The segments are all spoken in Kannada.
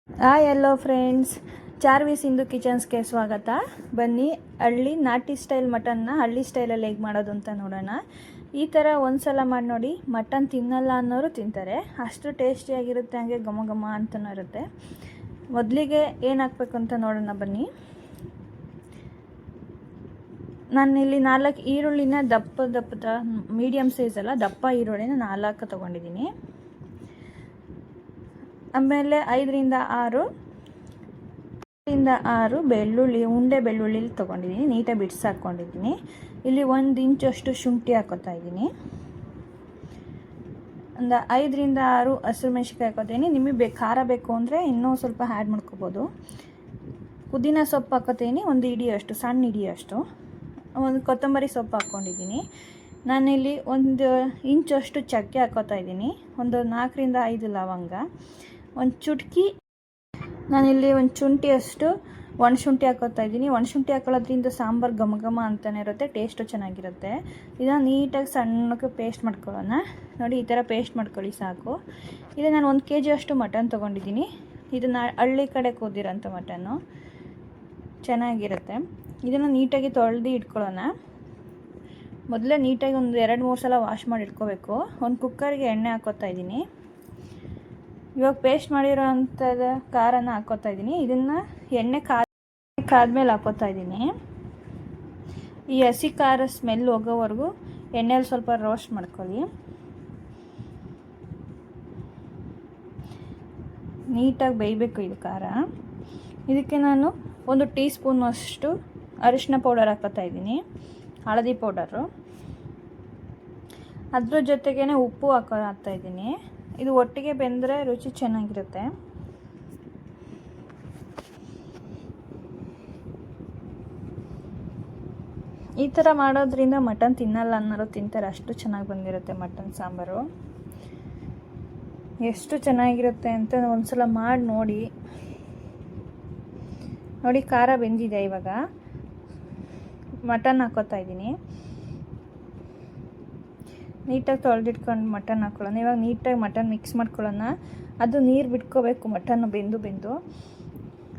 ಹಾಯ್ ಎಲ್ಲೋ ಫ್ರೆಂಡ್ಸ್, ಚಾರ್ವಿ ಸಿಂಧು ಕಿಚನ್ಸ್ಗೆ ಸ್ವಾಗತ. ಬನ್ನಿ, ಹಳ್ಳಿ ನಾಟಿ ಸ್ಟೈಲ್ ಮಟನ್ನ ಹಳ್ಳಿ ಸ್ಟೈಲಲ್ಲಿ ಹೇಗೆ ಮಾಡೋದು ಅಂತ ನೋಡೋಣ. ಈ ಥರ ಒಂದು ಸಲ ಮಾಡಿ ನೋಡಿ. ಮಟನ್ ತಿನ್ನಲ್ಲ ಅನ್ನೋರು ತಿಂತಾರೆ, ಅಷ್ಟು ಟೇಸ್ಟಿಯಾಗಿರುತ್ತೆ, ಹಾಗೆ ಘಮ ಘಮ ಅಂತಲೂ ಇರುತ್ತೆ. ಮೊದಲಿಗೆ ಏನು ಹಾಕ್ಬೇಕು ಅಂತ ನೋಡೋಣ ಬನ್ನಿ. ನಾನಿಲ್ಲಿ 4 ಈರುಳ್ಳಿನ ದಪ್ಪದ ಮೀಡಿಯಮ್ ಸೈಜಲ್ಲ ದಪ್ಪ ಈರುಳ್ಳಿನ 4 ತೊಗೊಂಡಿದ್ದೀನಿ. ಆಮೇಲೆ 5ರಿಂದ 6 ಬೆಳ್ಳುಳ್ಳಿ, ಉಂಡೆ ಬೆಳ್ಳುಳ್ಳಿ ತೊಗೊಂಡಿದ್ದೀನಿ, ನೀಟಾಗಿ ಬಿಡಿಸಿ ಹಾಕ್ಕೊಂಡಿದ್ದೀನಿ. ಇಲ್ಲಿ 1 ಇಂಚಷ್ಟು ಶುಂಠಿ ಹಾಕೋತಾ ಇದ್ದೀನಿ. ಒಂದು 5ರಿಂದ 6 ಹಸಿರು ಮೆಣಸಿನ್ಕಾಯಿ ಹಾಕೋತೀನಿ. ನಿಮಗೆ ಖಾರ ಬೇಕು ಅಂದರೆ ಇನ್ನೂ ಸ್ವಲ್ಪ ಆ್ಯಡ್ ಮಾಡ್ಕೋಬೋದು. ಪುದೀನ ಸೊಪ್ಪು ಹಾಕೋತೀನಿ, ಒಂದು ಇಡಿಯಷ್ಟು, ಸಣ್ಣ ಇಡಿಯಷ್ಟು. ಒಂದು ಕೊತ್ತಂಬರಿ ಸೊಪ್ಪು ಹಾಕ್ಕೊಂಡಿದ್ದೀನಿ. ನಾನಿಲ್ಲಿ 1 ಇಂಚಷ್ಟು ಚಕ್ಕೆ ಹಾಕೋತಾ ಇದ್ದೀನಿ. ಒಂದು 4ರಿಂದ 5 ಲವಂಗ, ಒಂದು ಚುಟುಕಿ, ನಾನಿಲ್ಲಿ ಒಂದು ಶುಂಠಿಯಷ್ಟು ಒಣಶುಂಠಿ ಹಾಕೋತಾ ಇದ್ದೀನಿ. ಒಣಶುಂಠಿ ಹಾಕೊಳ್ಳೋದ್ರಿಂದ ಸಾಂಬಾರು ಘಮ ಘಮ ಅಂತಲೇ ಇರುತ್ತೆ, ಟೇಸ್ಟು ಚೆನ್ನಾಗಿರುತ್ತೆ. ಇದನ್ನು ನೀಟಾಗಿ ಸಣ್ಣಕ್ಕೆ ಪೇಸ್ಟ್ ಮಾಡ್ಕೊಳ್ಳೋಣ. ನೋಡಿ, ಈ ಥರ ಪೇಸ್ಟ್ ಮಾಡ್ಕೊಳ್ಳಿ ಸಾಕು. ಇಲ್ಲಿ ನಾನು 1 kg ಅಷ್ಟು ಮಟನ್ ತೊಗೊಂಡಿದ್ದೀನಿ. ಇದನ್ನು ಹಳ್ಳಿ ಕಡೆ ಕೂದಿರೋಂಥ ಮಟನ್ನು ಚೆನ್ನಾಗಿರುತ್ತೆ. ಇದನ್ನು ನೀಟಾಗಿ ತೊಳೆದು ಇಟ್ಕೊಳ್ಳೋಣ. ಮೊದಲೇ ನೀಟಾಗಿ ಒಂದು 2-3 ಸಲ ವಾಶ್ ಮಾಡಿ ಇಟ್ಕೋಬೇಕು. ಒಂದು ಕುಕ್ಕರ್ಗೆ ಎಣ್ಣೆ ಹಾಕೋತಾ ಇದ್ದೀನಿ. ಇವಾಗ ಪೇಸ್ಟ್ ಮಾಡಿರೋ ಅಂಥದ್ದು ಖಾರನ ಹಾಕೋತಾ ಇದ್ದೀನಿ. ಇದನ್ನು ಎಣ್ಣೆ ಕಾದ್ಮೇಲೆ ಹಾಕೋತಾ ಇದ್ದೀನಿ. ಈ ಹಸಿ ಖಾರ ಸ್ಮೆಲ್ ಹೋಗೋವರೆಗೂ ಎಣ್ಣೆಯಲ್ಲಿ ಸ್ವಲ್ಪ ರೋಸ್ಟ್ ಮಾಡ್ಕೊಳ್ಳಿ. ನೀಟಾಗಿ ಬೇಯಬೇಕು ಇದು ಖಾರ. ಇದಕ್ಕೆ ನಾನು 1 ಟೀ ಸ್ಪೂನಷ್ಟು ಅರಿಶಿನ ಪೌಡರ್ ಹಾಕೋತಾ ಇದ್ದೀನಿ, ಹಳದಿ ಪೌಡರು. ಅದ್ರ ಜೊತೆಗೇ ಉಪ್ಪು ಹಾಕ್ತಾ ಇದ್ದೀನಿ. ಇದು ಒಟ್ಟಿಗೆ ಬೆಂದರೆ ರುಚಿ ಚೆನ್ನಾಗಿರುತ್ತೆ. ಈ ಥರ ಮಾಡೋದ್ರಿಂದ ಮಟನ್ ತಿನ್ನಲ್ಲ ಅನ್ನೋರು ತಿಂತಾರೆ, ಅಷ್ಟು ಚೆನ್ನಾಗಿ ಬಂದಿರುತ್ತೆ ಮಟನ್ ಸಾಂಬಾರು. ಎಷ್ಟು ಚೆನ್ನಾಗಿರುತ್ತೆ ಅಂತ ಒಂದ್ಸಲ ಮಾಡಿ ನೋಡಿ. ನೋಡಿ, ಖಾರ ಬೆಂದಿದೆ. ಇವಾಗ ಮಟನ್ ಹಾಕೋತಾ ಇದ್ದೀನಿ. ನೀಟಾಗಿ ತೊಳೆದಿಟ್ಕೊಂಡು ಮಟನ್ ಹಾಕ್ಕೊಳ್ಳೋಣ. ಇವಾಗ ನೀಟಾಗಿ ಮಟನ್ ಮಿಕ್ಸ್ ಮಾಡ್ಕೊಳ್ಳೋಣ. ಅದು ನೀರು ಬಿಟ್ಕೋಬೇಕು, ಮಟನ್ನು ಬೆಂದು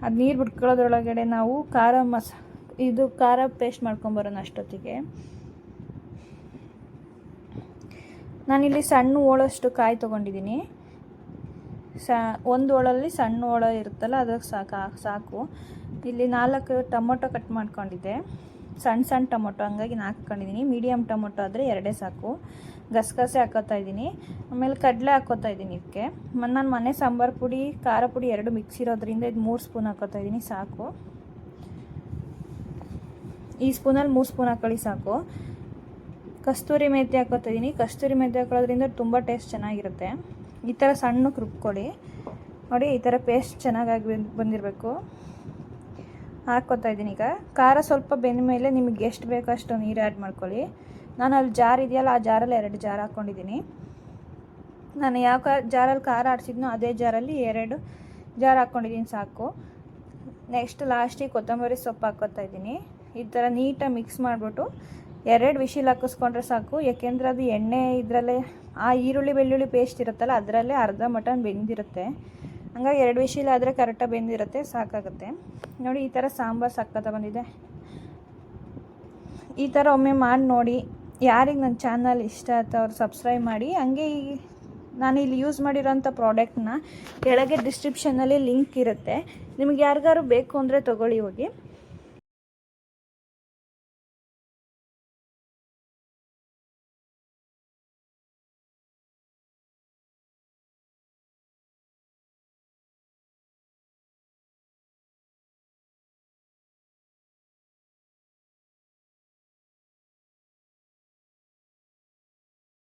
ಅದು ನೀರು ಬಿಟ್ಕೊಳ್ಳೋದ್ರೊಳಗಡೆ ನಾವು ಖಾರ ಪೇಸ್ಟ್ ಮಾಡ್ಕೊಂಬರೋಣ ಅಷ್ಟೊತ್ತಿಗೆ. ನಾನಿಲ್ಲಿ ಸಣ್ಣ ಹೋಳಷ್ಟು ಕಾಯಿ ತೊಗೊಂಡಿದ್ದೀನಿ. ಒಂದು ಹೋಳಲ್ಲಿ ಸಣ್ಣ ಹೋಳ ಇರುತ್ತಲ್ಲ, ಅದಕ್ಕೆ ಸಾಕು. ಇಲ್ಲಿ 4 ಟೊಮೊಟೊ ಕಟ್ ಮಾಡ್ಕೊಂಡಿದ್ದೆ, ಸಣ್ಣ ಟೊಮೊಟೊ, ಹಂಗಾಗಿ 4 ಹಾಕ್ಕೊಂಡಿದ್ದೀನಿ. ಮೀಡಿಯಮ್ ಟೊಮೊಟೊ ಆದರೆ 2 ಸಾಕು. ಗಸಗಸೆ ಹಾಕೋತಾ ಇದ್ದೀನಿ. ಆಮೇಲೆ ಕಡಲೆ ಹಾಕೋತಾ ಇದ್ದೀನಿ. ಇದಕ್ಕೆ ನಾನು ಮನೆ ಸಾಂಬಾರು ಪುಡಿ, ಖಾರ ಪುಡಿ 2 ಮಿಕ್ಸ್ ಇರೋದ್ರಿಂದ ಇದು 3 ಸ್ಪೂನ್ ಹಾಕೋತಾ ಇದ್ದೀನಿ, ಸಾಕು. ಈ ಸ್ಪೂನಲ್ಲಿ 3 ಸ್ಪೂನ್ ಹಾಕೊಳ್ಳಿ, ಸಾಕು. ಕಸ್ತೂರಿ ಮೆಂತ್ಯ ಹಾಕೋತಾ ಇದ್ದೀನಿ. ಕಸ್ತೂರಿ ಮೆಂತ್ಯ ಹಾಕೊಳ್ಳೋದ್ರಿಂದ ತುಂಬ ಟೇಸ್ಟ್ ಚೆನ್ನಾಗಿರುತ್ತೆ. ಈ ಥರ ಸಣ್ಣಕ್ಕೆ ರುಬ್ಕೊಳ್ಳಿ. ನೋಡಿ, ಈ ಥರ ಪೇಸ್ಟ್ ಚೆನ್ನಾಗಿ ಬಂದಿರಬೇಕು. ಹಾಕ್ಕೋತಾ ಇದ್ದೀನಿ. ಈಗ ಖಾರ ಸ್ವಲ್ಪ ಬೆಂದ ಮೇಲೆ ನಿಮಗೆ ಎಷ್ಟು ಬೇಕೋ ಅಷ್ಟು ನೀರು ಆ್ಯಡ್ ಮಾಡ್ಕೊಳ್ಳಿ. ನಾನು ಅಲ್ಲಿ ಜಾರ್ ಇದೆಯಲ್ಲ, ಆ ಜಾರಲ್ಲಿ 2 ಜಾರ್ ಹಾಕ್ಕೊಂಡಿದ್ದೀನಿ. ನಾನು ಯಾವ ಜಾರಲ್ಲಿ ಖಾರ ಆಡಿಸಿದ್ನೋ ಅದೇ ಜಾರಲ್ಲಿ 2 ಜಾರ್ ಹಾಕ್ಕೊಂಡಿದ್ದೀನಿ, ಸಾಕು. ನೆಕ್ಸ್ಟ್ ಲಾಸ್ಟಿಗೆ ಕೊತ್ತಂಬರಿ ಸೊಪ್ಪು ಹಾಕ್ಕೋತಾ ಇದ್ದೀನಿ. ಈ ಥರ ನೀಟಾಗಿ ಮಿಕ್ಸ್ ಮಾಡಿಬಿಟ್ಟು 2 ವಿಶಿಲ್ ಹಾಕಿಸ್ಕೊಂಡ್ರೆ ಸಾಕು. ಯಾಕೆಂದರೆ ಅದು ಎಣ್ಣೆ ಇದರಲ್ಲೇ ಆ ಈರುಳ್ಳಿ ಬೆಳ್ಳುಳ್ಳಿ ಪೇಸ್ಟ್ ಇರುತ್ತಲ್ಲ, ಅದರಲ್ಲೇ ಅರ್ಧ ಮಟನ್ ಬೆಂದಿರುತ್ತೆ. ಹಂಗಾಗಿ 2 ವಿಶಿಲ್ ಆದರೆ ಕರೆಕ್ಟಾಗಿ ಬೆಂದಿರುತ್ತೆ, ಸಾಕಾಗುತ್ತೆ. ನೋಡಿ, ಈ ಥರ ಸಾಂಬಾರು ಸಕ್ಕತ್ತ ಬಂದಿದೆ. ಈ ಥರ ಒಮ್ಮೆ ಮಾಡಿ ನೋಡಿ. ಯಾರಿಗೆ ನನ್ನ ಚಾನಲ್ ಇಷ್ಟ ಆಯ್ತು ಅವ್ರು ಸಬ್ಸ್ಕ್ರೈಬ್ ಮಾಡಿ. ಹಂಗೆ ನಾನು ಇಲ್ಲಿ ಯೂಸ್ ಮಾಡಿರೋಂಥ ಪ್ರಾಡಕ್ಟ್ನ ಕೆಳಗೆ ಡಿಸ್ಕ್ರಿಪ್ಷನಲ್ಲಿ ಲಿಂಕ್ ಇರುತ್ತೆ. ನಿಮಗೆ ಯಾರಿಗಾರು ಬೇಕು ಅಂದರೆ ತೊಗೊಳ್ಳಿ ಹೋಗಿ.